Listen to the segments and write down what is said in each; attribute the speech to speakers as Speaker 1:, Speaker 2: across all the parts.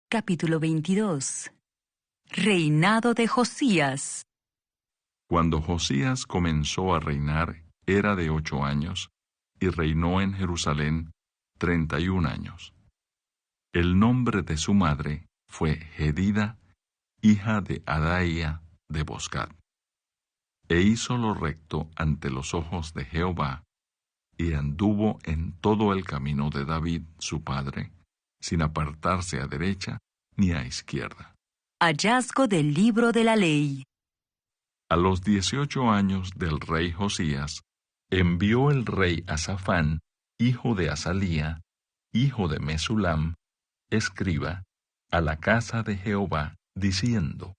Speaker 1: Capítulo 22. Reinado de Josías.
Speaker 2: Cuando Josías comenzó a reinar, era de 8 años, y reinó en Jerusalén 31 años. El nombre de su madre fue Jedida, hija de Adaía de Boscat. E hizo lo recto ante los ojos de Jehová, y anduvo en todo el camino de David su padre, sin apartarse a derecha ni a izquierda.
Speaker 1: Hallazgo del libro de la ley.
Speaker 2: A los 18 años del rey Josías, envió el rey a Safán, hijo de Azalía, hijo de Mesulam, escriba, a la casa de Jehová, diciendo: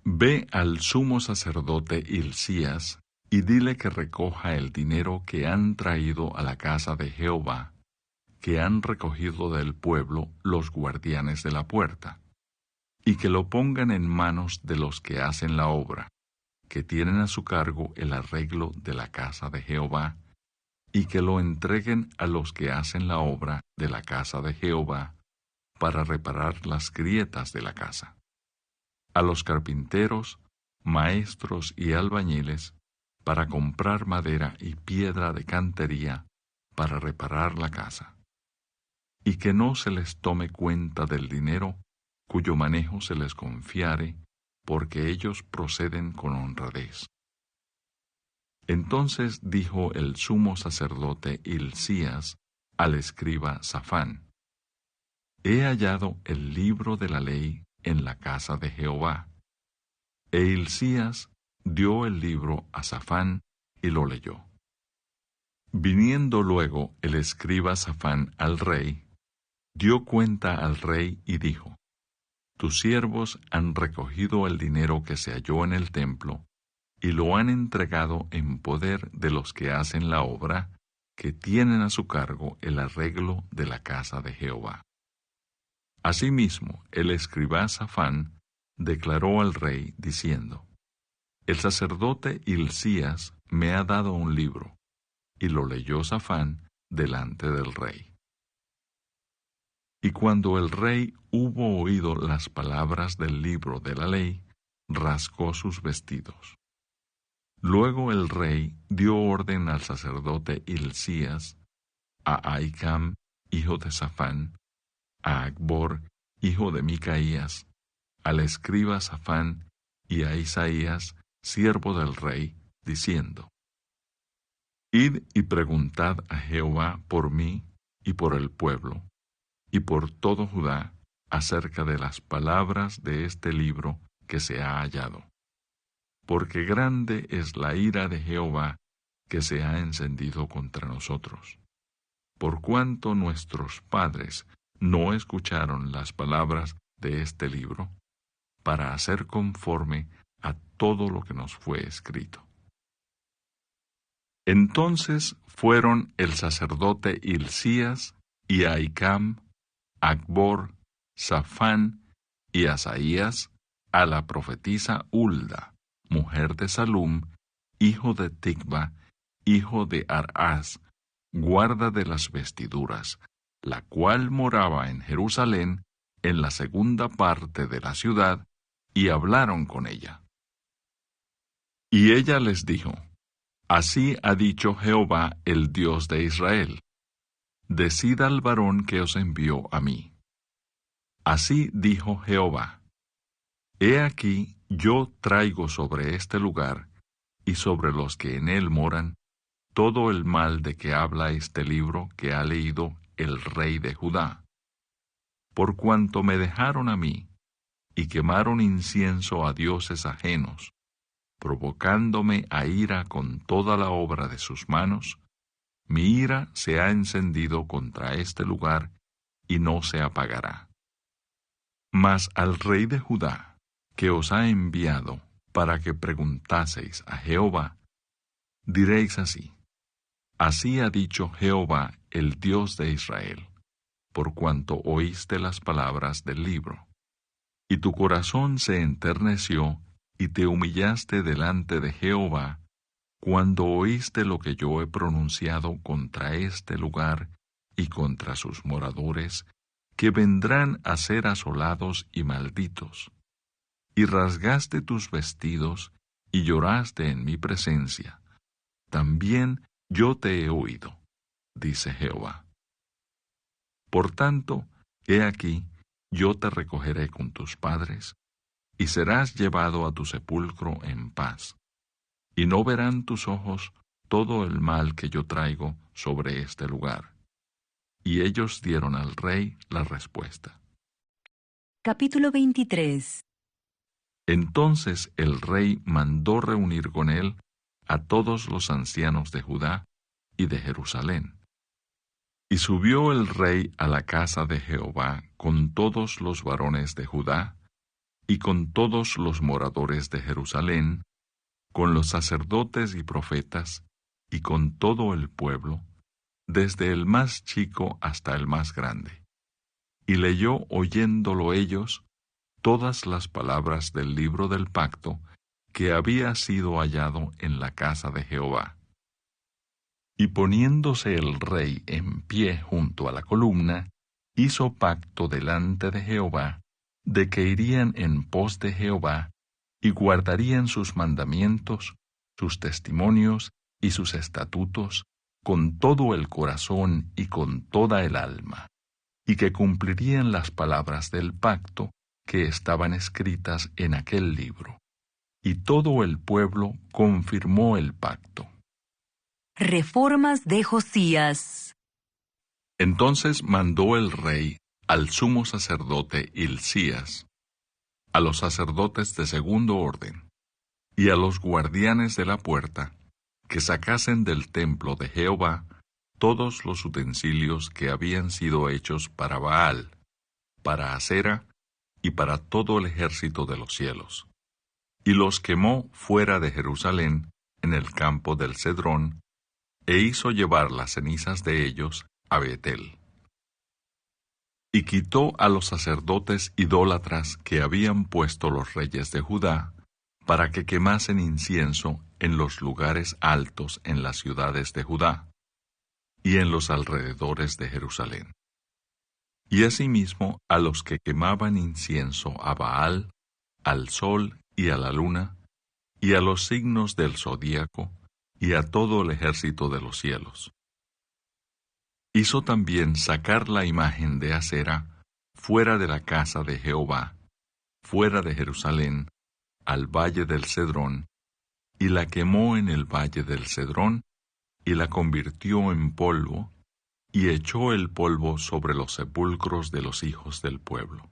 Speaker 2: Ve al sumo sacerdote Hilcías, y dile que recoja el dinero que han traído a la casa de Jehová, que han recogido del pueblo los guardianes de la puerta, y que lo pongan en manos de los que hacen la obra, que tienen a su cargo el arreglo de la casa de Jehová, y que lo entreguen a los que hacen la obra de la casa de Jehová, para reparar las grietas de la casa, a los carpinteros, maestros y albañiles, para comprar madera y piedra de cantería, para reparar la casa, y que no se les tome cuenta del dinero cuyo manejo se les confiare, porque ellos proceden con honradez. Entonces dijo el sumo sacerdote Hilcías al escriba Safán: He hallado el libro de la ley en la casa de Jehová. E Hilcías dio el libro a Safán y lo leyó. Viniendo luego el escriba Safán al rey, dio cuenta al rey y dijo: Tus siervos han recogido el dinero que se halló en el templo, y lo han entregado en poder de los que hacen la obra, que tienen a su cargo el arreglo de la casa de Jehová. Asimismo, el escriba Safán declaró al rey, diciendo: El sacerdote Hilcías me ha dado un libro, y lo leyó Safán delante del rey. Y cuando el rey hubo oído las palabras del libro de la ley, rasgó sus vestidos. Luego el rey dio orden al sacerdote Hilcías, a Ahicam, hijo de Safán, a Acbor, hijo de Micaías, al escriba Safán y a Isaías, siervo del rey, diciendo: Id y preguntad a Jehová por mí y por el pueblo, y por todo Judá, acerca de las palabras de este libro que se ha hallado. Porque grande es la ira de Jehová que se ha encendido contra nosotros, por cuanto nuestros padres no escucharon las palabras de este libro, para hacer conforme a todo lo que nos fue escrito. Entonces fueron el sacerdote Hilcías y Ahicam, Acbor, Safán y Asaías a la profetisa Hulda, mujer de Salum, hijo de Ticva, hijo de Arás, guarda de las vestiduras, la cual moraba en Jerusalén, en la segunda parte de la ciudad, y hablaron con ella. Y ella les dijo: Así ha dicho Jehová, el Dios de Israel: Decid al varón que os envió a mí. Así dijo Jehová: He aquí, yo traigo sobre este lugar, y sobre los que en él moran, todo el mal de que habla este libro que ha leído el rey de Judá. Por cuanto me dejaron a mí, y quemaron incienso a dioses ajenos, provocándome a ira con toda la obra de sus manos, mi ira se ha encendido contra este lugar, y no se apagará. Mas al rey de Judá, que os ha enviado para que preguntaseis a Jehová, diréis así: Así ha dicho Jehová, el Dios de Israel, por cuanto oíste las palabras del libro. Y tu corazón se enterneció, y te humillaste delante de Jehová, cuando oíste lo que yo he pronunciado contra este lugar y contra sus moradores, que vendrán a ser asolados y malditos. Y rasgaste tus vestidos y lloraste en mi presencia. También yo te he oído, dice Jehová. Por tanto, he aquí, yo te recogeré con tus padres, y serás llevado a tu sepulcro en paz. Y no verán tus ojos todo el mal que yo traigo sobre este lugar. Y ellos dieron al rey la respuesta.
Speaker 1: Capítulo 23.
Speaker 2: Entonces el rey mandó reunir con él a todos los ancianos de Judá y de Jerusalén. Y subió el rey a la casa de Jehová con todos los varones de Judá y con todos los moradores de Jerusalén, con los sacerdotes y profetas, y con todo el pueblo, desde el más chico hasta el más grande. Y leyó oyéndolo ellos todas las palabras del libro del pacto que había sido hallado en la casa de Jehová. Y poniéndose el rey en pie junto a la columna, hizo pacto delante de Jehová, de que irían en pos de Jehová, y guardarían sus mandamientos, sus testimonios y sus estatutos, con todo el corazón y con toda el alma, y que cumplirían las palabras del pacto que estaban escritas en aquel libro. Y todo el pueblo confirmó el pacto.
Speaker 1: Reformas de Josías.
Speaker 2: Entonces mandó el rey al sumo sacerdote Hilcías, a los sacerdotes de segundo orden, y a los guardianes de la puerta, que sacasen del templo de Jehová todos los utensilios que habían sido hechos para Baal, para Asera y para todo el ejército de los cielos, y los quemó fuera de Jerusalén, en el campo del Cedrón, e hizo llevar las cenizas de ellos a Betel. Y quitó a los sacerdotes idólatras que habían puesto los reyes de Judá, para que quemasen incienso en los lugares altos en las ciudades de Judá, y en los alrededores de Jerusalén. Y asimismo a los que quemaban incienso a Baal, al sol y a la luna, y a los signos del zodíaco, y a todo el ejército de los cielos. Hizo también sacar la imagen de Asera fuera de la casa de Jehová, fuera de Jerusalén, al valle del Cedrón, y la quemó en el valle del Cedrón, y la convirtió en polvo, y echó el polvo sobre los sepulcros de los hijos del pueblo.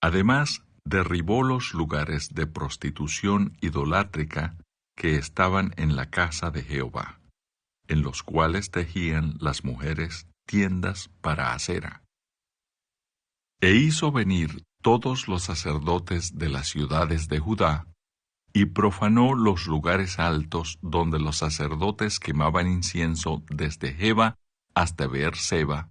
Speaker 2: Además, derribó los lugares de prostitución idolátrica que estaban en la casa de Jehová, en los cuales tejían las mujeres tiendas para Asera. E hizo venir todos los sacerdotes de las ciudades de Judá, y profanó los lugares altos donde los sacerdotes quemaban incienso desde Jeba hasta Beerseba,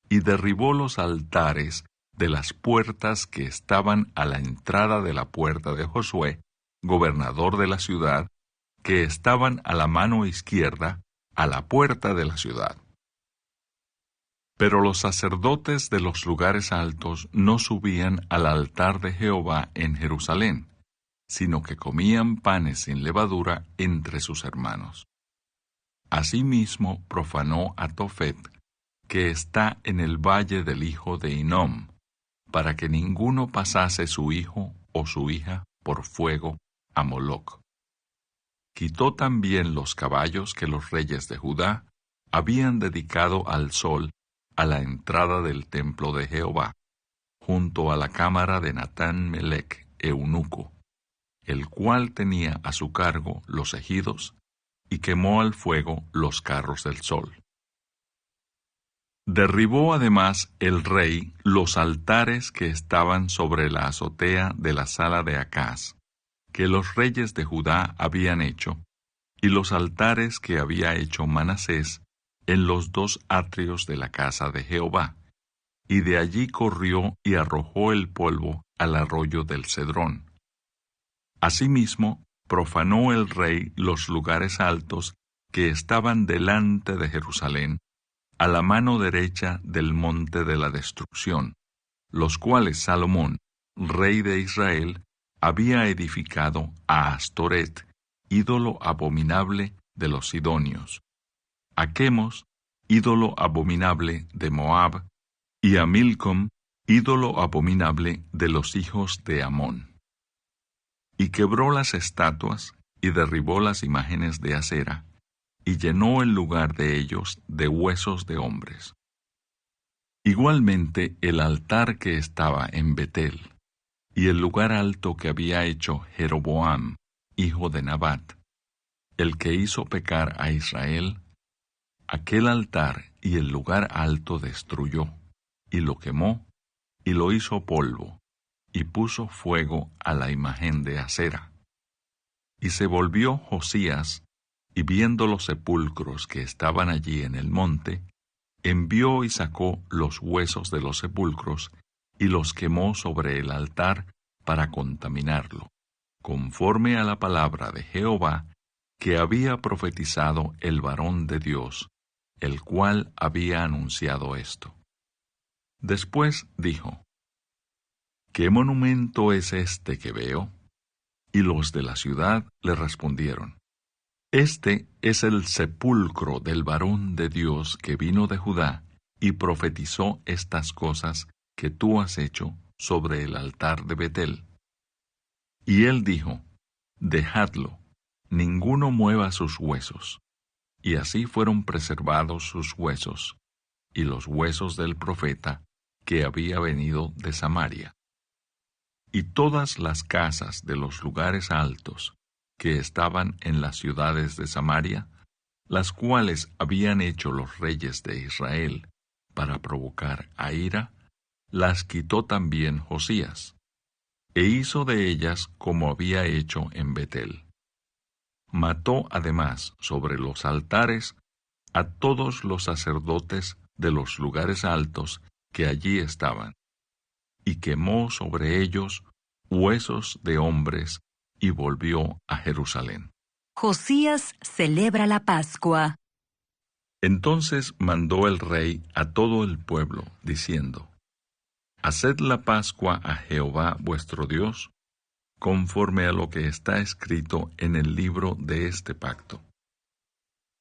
Speaker 2: y derribó los altares de las puertas que estaban a la entrada de la puerta de Josué, gobernador de la ciudad, que estaban a la mano izquierda, a la puerta de la ciudad. Pero los sacerdotes de los lugares altos no subían al altar de Jehová en Jerusalén, sino que comían panes sin levadura entre sus hermanos. Asimismo profanó a Tofet, que está en el valle del hijo de Hinnom, para que ninguno pasase su hijo o su hija por fuego a Moloc. Quitó también los caballos que los reyes de Judá habían dedicado al sol a la entrada del templo de Jehová, junto a la cámara de Natán Melec, eunuco, el cual tenía a su cargo los ejidos, y quemó al fuego los carros del sol. Derribó además el rey los altares que estaban sobre la azotea de la sala de Acaz, que los reyes de Judá habían hecho, y los altares que había hecho Manasés en los dos atrios de la casa de Jehová, y de allí corrió y arrojó el polvo al arroyo del Cedrón. Asimismo, profanó el rey los lugares altos que estaban delante de Jerusalén, a la mano derecha del monte de la destrucción, los cuales Salomón, rey de Israel, había edificado a Astoret, ídolo abominable de los sidonios, a Chemos, ídolo abominable de Moab, y a Milcom, ídolo abominable de los hijos de Amón. Y quebró las estatuas, y derribó las imágenes de acera, y llenó el lugar de ellos de huesos de hombres. Igualmente el altar que estaba en Betel, y el lugar alto que había hecho Jeroboam, hijo de Nabat, el que hizo pecar a Israel, aquel altar y el lugar alto destruyó, y lo quemó, y lo hizo polvo, y puso fuego a la imagen de acera. Y se volvió Josías, y viendo los sepulcros que estaban allí en el monte, envió y sacó los huesos de los sepulcros, y los quemó sobre el altar para contaminarlo, conforme a la palabra de Jehová, que había profetizado el varón de Dios, el cual había anunciado esto. Después dijo: ¿Qué monumento es este que veo? Y los de la ciudad le respondieron: Este es el sepulcro del varón de Dios que vino de Judá y profetizó estas cosas que tú has hecho sobre el altar de Betel. Y él dijo: Dejadlo, ninguno mueva sus huesos. Y así fueron preservados sus huesos, y los huesos del profeta que había venido de Samaria. Y todas las casas de los lugares altos que estaban en las ciudades de Samaria, las cuales habían hecho los reyes de Israel para provocar a ira, las quitó también Josías, e hizo de ellas como había hecho en Betel. Mató además sobre los altares a todos los sacerdotes de los lugares altos que allí estaban, y quemó sobre ellos huesos de hombres, y volvió a Jerusalén.
Speaker 1: Josías celebra la Pascua.
Speaker 2: Entonces mandó el rey a todo el pueblo, diciendo: Haced la Pascua a Jehová vuestro Dios, conforme a lo que está escrito en el libro de este pacto.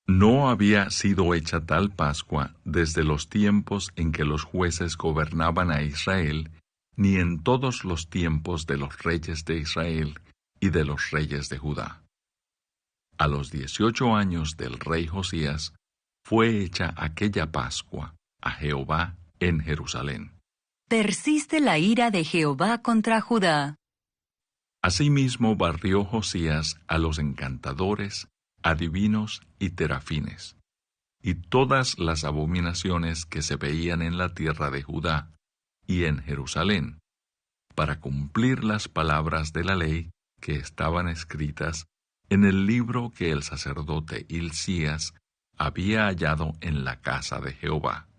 Speaker 2: No había sido hecha tal Pascua desde los tiempos en que los jueces gobernaban a Israel, ni en todos los tiempos de los reyes de Israel y de los reyes de Judá. A los 18 años del rey Josías fue hecha aquella Pascua a Jehová en Jerusalén.
Speaker 1: Persiste la ira de Jehová contra Judá.
Speaker 2: Asimismo barrió Josías a los encantadores, adivinos y terafines, y todas las abominaciones que se veían en la tierra de Judá y en Jerusalén, para cumplir las palabras de la ley que estaban escritas en el libro que el sacerdote Hilcías había hallado en la casa de Jehová.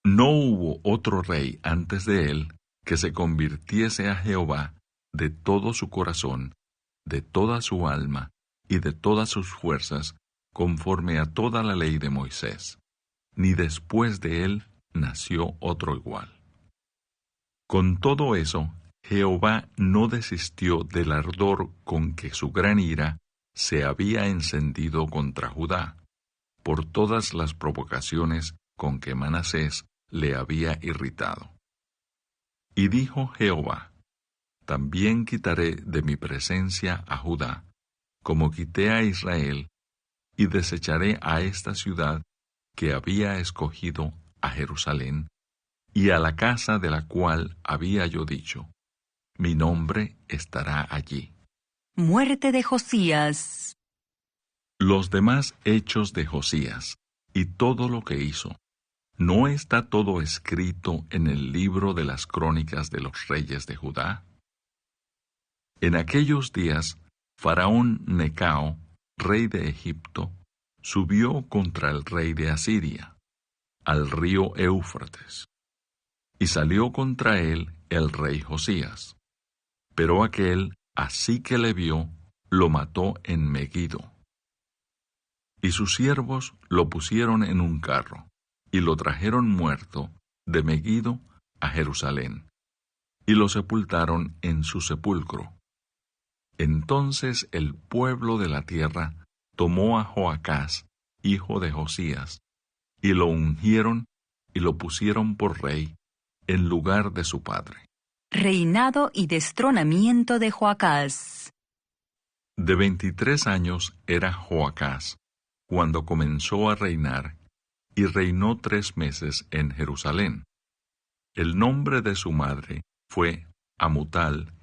Speaker 2: No hubo otro rey antes de él que se convirtiese a Jehová de todo su corazón, de toda su alma y de todas sus fuerzas, conforme a toda la ley de Moisés, ni después de él nació otro igual. Con todo eso, Jehová no desistió del ardor con que su gran ira se había encendido contra Judá, por todas las provocaciones con que Manasés le había irritado. Y dijo Jehová: También quitaré de mi presencia a Judá, como quité a Israel, y desecharé a esta ciudad que había escogido, a Jerusalén, y a la casa de la cual había yo dicho: Mi nombre estará allí.
Speaker 1: Muerte de Josías.
Speaker 2: Los demás hechos de Josías, y todo lo que hizo, ¿no está todo escrito en el libro de las crónicas de los reyes de Judá? En aquellos días, Faraón Necao, rey de Egipto, subió contra el rey de Asiria, al río Éufrates, y salió contra él el rey Josías. Pero aquél, así que le vio, lo mató en Megido. Y sus siervos lo pusieron en un carro, y lo trajeron muerto de Megiddo a Jerusalén, y lo sepultaron en su sepulcro. Entonces el pueblo de la tierra tomó a Joacás, hijo de Josías, y lo ungieron y lo pusieron por rey en lugar de su padre.
Speaker 1: Reinado y destronamiento de Joacás.
Speaker 2: De 23 años era Joacás cuando comenzó a reinar, y reinó 3 meses en Jerusalén. El nombre de su madre fue Amutal,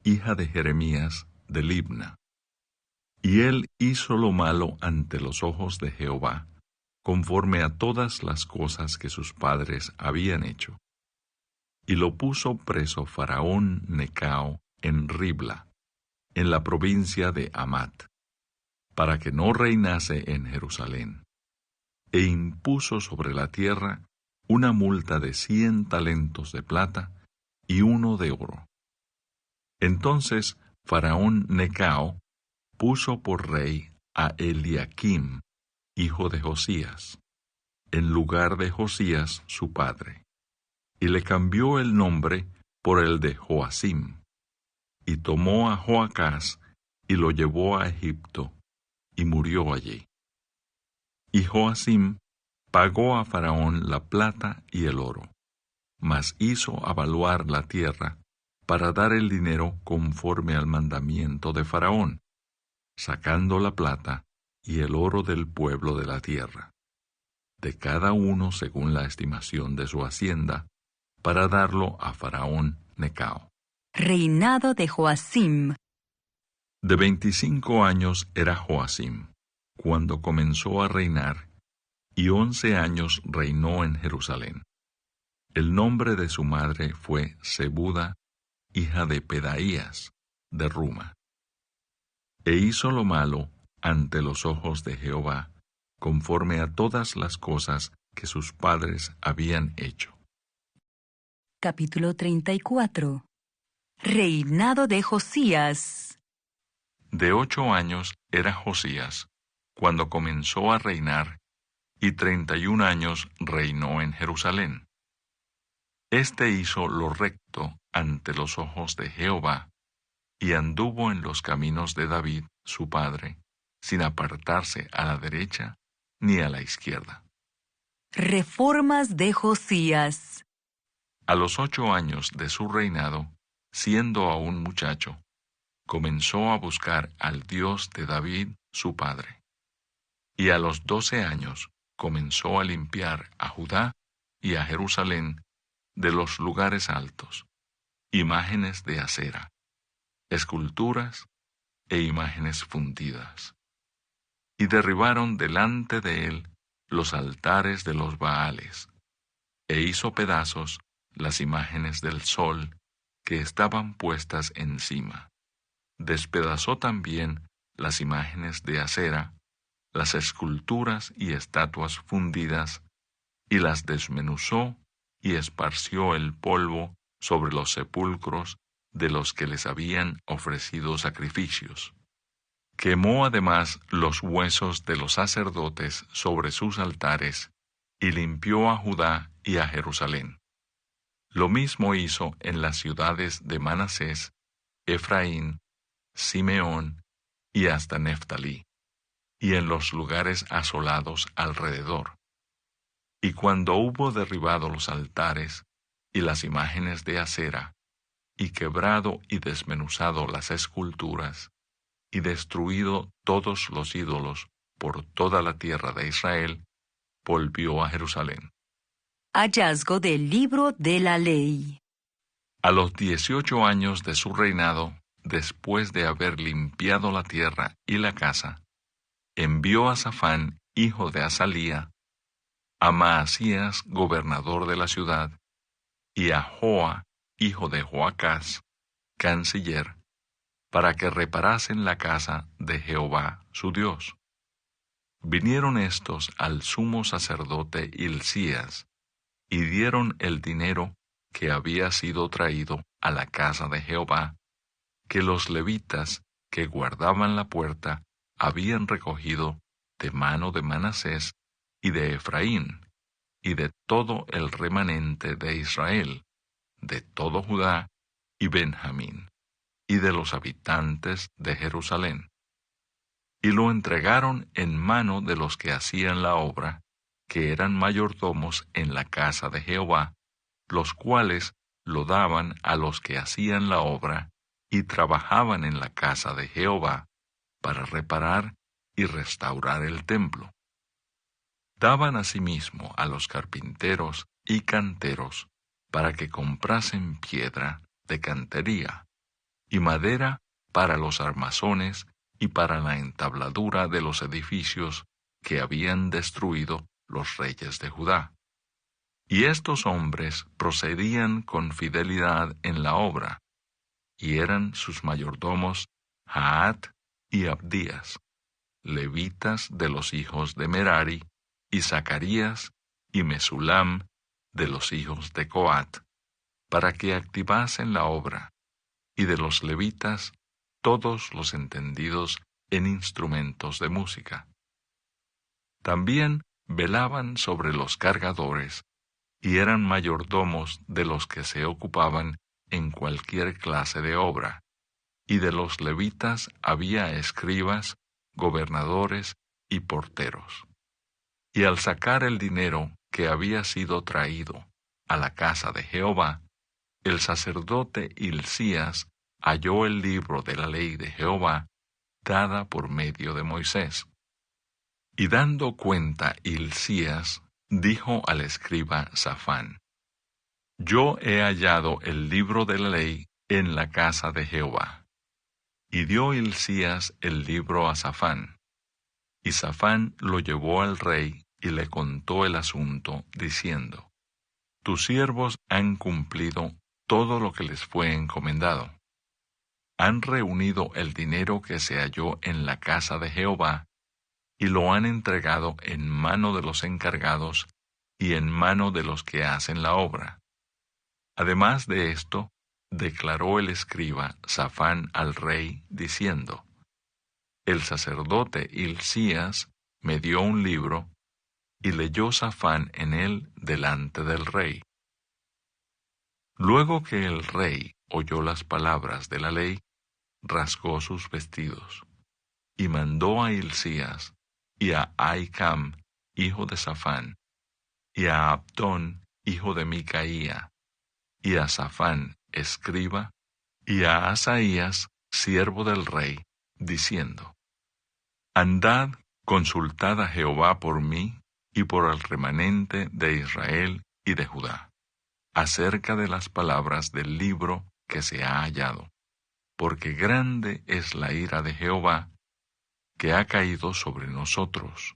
Speaker 2: hija de Jeremías de Libna. Y él hizo lo malo ante los ojos de Jehová, conforme a todas las cosas que sus padres habían hecho. Y lo puso preso Faraón Necao en Ribla, en la provincia de Hamat, para que no reinase en Jerusalén. E impuso sobre la tierra una multa de 100 talentos de plata y 1 de oro. Entonces Faraón Necao puso por rey a Eliaquim, hijo de Josías, en lugar de Josías su padre, y le cambió el nombre por el de Joacim, y tomó a Joacás y lo llevó a Egipto, y murió allí. Y Joacim pagó a Faraón la plata y el oro, mas hizo avaluar la tierra para dar el dinero conforme al mandamiento de Faraón, sacando la plata y el oro del pueblo de la tierra, de cada uno según la estimación de su hacienda, para darlo a Faraón Necao.
Speaker 1: Reinado de Joacim.
Speaker 2: De 25 años era Joacim cuando comenzó a reinar, y 11 años reinó en Jerusalén. El nombre de su madre fue Zebuda, hija de Pedaías, de Ruma. E hizo lo malo ante los ojos de Jehová, conforme a todas las cosas que sus padres habían hecho.
Speaker 1: Capítulo 34. Reinado de Josías.
Speaker 2: De 8 años era Josías cuando comenzó a reinar, y 31 años reinó en Jerusalén. Este hizo lo recto ante los ojos de Jehová, y anduvo en los caminos de David, su padre, sin apartarse a la derecha ni a la izquierda.
Speaker 1: Reformas de Josías.
Speaker 2: A los 8 años de su reinado, siendo aún muchacho, comenzó a buscar al Dios de David, su padre. Y a los 12 años comenzó a limpiar a Judá y a Jerusalén de los lugares altos, imágenes de acera, esculturas e imágenes fundidas. Y derribaron delante de él los altares de los Baales, e hizo pedazos las imágenes del sol que estaban puestas encima. Despedazó también las imágenes de acera, las esculturas y estatuas fundidas, y las desmenuzó y esparció el polvo sobre los sepulcros de los que les habían ofrecido sacrificios. Quemó además los huesos de los sacerdotes sobre sus altares, y limpió a Judá y a Jerusalén. Lo mismo hizo en las ciudades de Manasés, Efraín, Simeón y hasta Neftalí, y en los lugares asolados alrededor. Y cuando hubo derribado los altares y las imágenes de acera, y quebrado y desmenuzado las esculturas, y destruido todos los ídolos por toda la tierra de Israel, volvió a Jerusalén.
Speaker 1: Hallazgo del libro de la ley.
Speaker 2: A los 18 años de su reinado, después de haber limpiado la tierra y la casa, envió a Safán, hijo de Azalía, a Maasías, gobernador de la ciudad, y a Joa, hijo de Joacás, canciller, para que reparasen la casa de Jehová su Dios. Vinieron estos al sumo sacerdote Hilcías, y dieron el dinero que había sido traído a la casa de Jehová, que los levitas que guardaban la puerta habían recogido de mano de Manasés y de Efraín, y de todo el remanente de Israel, de todo Judá y Benjamín, y de los habitantes de Jerusalén. Y lo entregaron en mano de los que hacían la obra, que eran mayordomos en la casa de Jehová, los cuales lo daban a los que hacían la obra y trabajaban en la casa de Jehová para reparar y restaurar el templo. Daban asimismo a los carpinteros y canteros para que comprasen piedra de cantería y madera para los armazones y para la entabladura de los edificios que habían destruido los reyes de Judá. Y estos hombres procedían con fidelidad en la obra, y eran sus mayordomos Jaat y Abdías, levitas de los hijos de Merari, y Zacarías y Mesulam de los hijos de Coat, para que activasen la obra, y de los levitas todos los entendidos en instrumentos de música. También velaban sobre los cargadores, y eran mayordomos de los que se ocupaban en cualquier clase de obra, y de los levitas había escribas, gobernadores y porteros. Y al sacar el dinero que había sido traído a la casa de Jehová, el sacerdote Hilcías halló el libro de la ley de Jehová, dada por medio de Moisés. Y dando cuenta Hilcías, dijo al escriba Safán: Yo he hallado el libro de la ley en la casa de Jehová. Y dio Hilcías el libro a Safán. Y Safán lo llevó al rey y le contó el asunto, diciendo: Tus siervos han cumplido todo lo que les fue encomendado. Han reunido el dinero que se halló en la casa de Jehová, y lo han entregado en mano de los encargados y en mano de los que hacen la obra. Además de esto, declaró el escriba Safán al rey, diciendo: El sacerdote Hilcías me dio un libro, y leyó Safán en él delante del rey. Luego que el rey oyó las palabras de la ley, rasgó sus vestidos, y mandó a Hilcías, y a Ahicam, hijo de Safán, y a Abdón, hijo de Micaía, y a Safán, escriba, y a Asaías, siervo del rey, diciendo: Andad, consultad a Jehová por mí y por el remanente de Israel y de Judá, acerca de las palabras del libro que se ha hallado, porque grande es la ira de Jehová que ha caído sobre nosotros,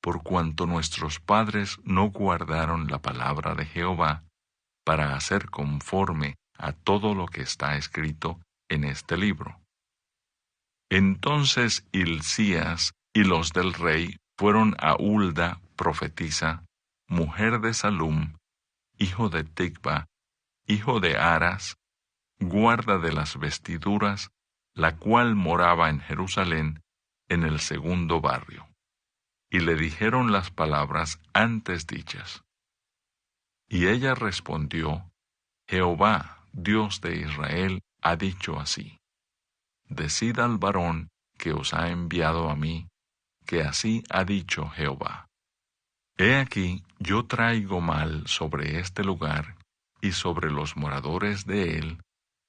Speaker 2: por cuanto nuestros padres no guardaron la palabra de Jehová para hacer conforme a todo lo que está escrito en este libro. Entonces Hilcías y los del rey fueron a Hulda, profetisa, mujer de Salum, hijo de Ticva, hijo de Aras, guarda de las vestiduras, la cual moraba en Jerusalén, en el segundo barrio. Y le dijeron las palabras antes dichas. Y ella respondió: Jehová, Dios de Israel, ha dicho así: Decid al varón que os ha enviado a mí, que así ha dicho Jehová: He aquí, yo traigo mal sobre este lugar y sobre los moradores de él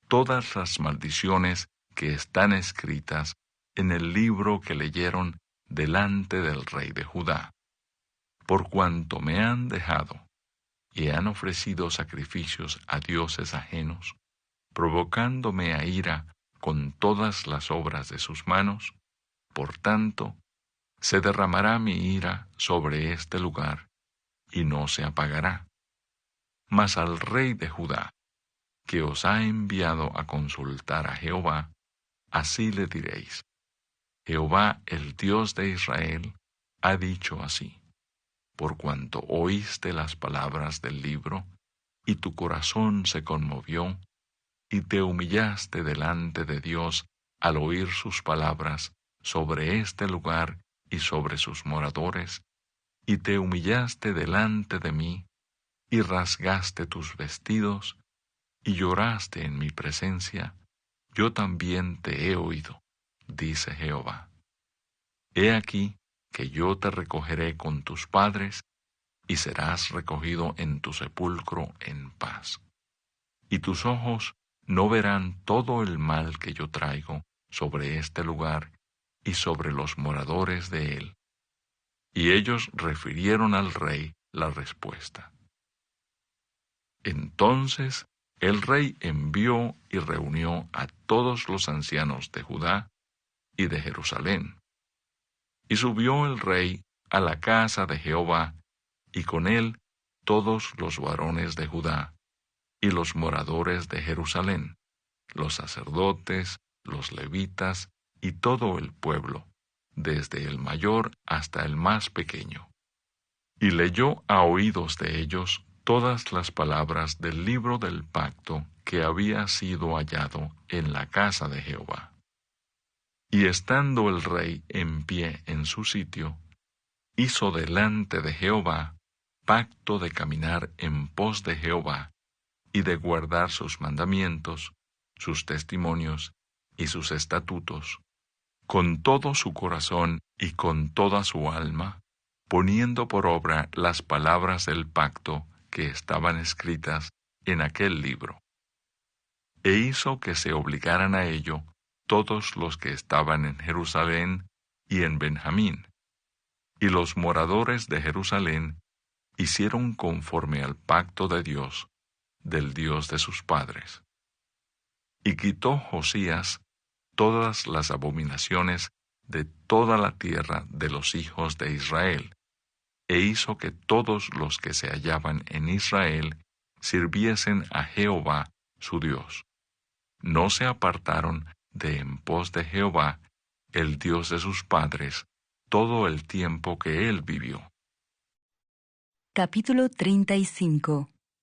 Speaker 2: todas las maldiciones que están escritas en el libro que leyeron delante del rey de Judá, por cuanto me han dejado y han ofrecido sacrificios a dioses ajenos, provocándome a ira con todas las obras de sus manos. Por tanto, se derramará mi ira sobre este lugar, y no se apagará. Mas al rey de Judá, que os ha enviado a consultar a Jehová, así le diréis: Jehová, el Dios de Israel, ha dicho así: por cuanto oíste las palabras del libro, y tu corazón se conmovió, y te humillaste delante de Dios al oír sus palabras sobre este lugar y sobre sus moradores, y te humillaste delante de mí, y rasgaste tus vestidos, y lloraste en mi presencia, yo también te he oído, dice Jehová. He aquí que yo te recogeré con tus padres, y serás recogido en tu sepulcro en paz. Y tus ojos no verán todo el mal que yo traigo sobre este lugar y sobre los moradores de él. Y ellos refirieron al rey la respuesta. Entonces el rey envió y reunió a todos los ancianos de Judá y de Jerusalén. Y subió el rey a la casa de Jehová, y con él todos los varones de Judá, y los moradores de Jerusalén, los sacerdotes, los levitas, y todo el pueblo, desde el mayor hasta el más pequeño. Y leyó a oídos de ellos todas las palabras del libro del pacto que había sido hallado en la casa de Jehová. Y estando el rey en pie en su sitio, hizo delante de Jehová pacto de caminar en pos de Jehová, y de guardar sus mandamientos, sus testimonios y sus estatutos, con todo su corazón y con toda su alma, poniendo por obra las palabras del pacto que estaban escritas en aquel libro. E hizo que se obligaran a ello todos los que estaban en Jerusalén y en Benjamín, y los moradores de Jerusalén hicieron conforme al pacto de Dios, del Dios de sus padres. Y quitó Josías todas las abominaciones de toda la tierra de los hijos de Israel, e hizo que todos los que se hallaban en Israel sirviesen a Jehová su Dios. No se apartaron de en pos de Jehová, el Dios de sus padres, todo el tiempo que él vivió.
Speaker 1: Capítulo 35.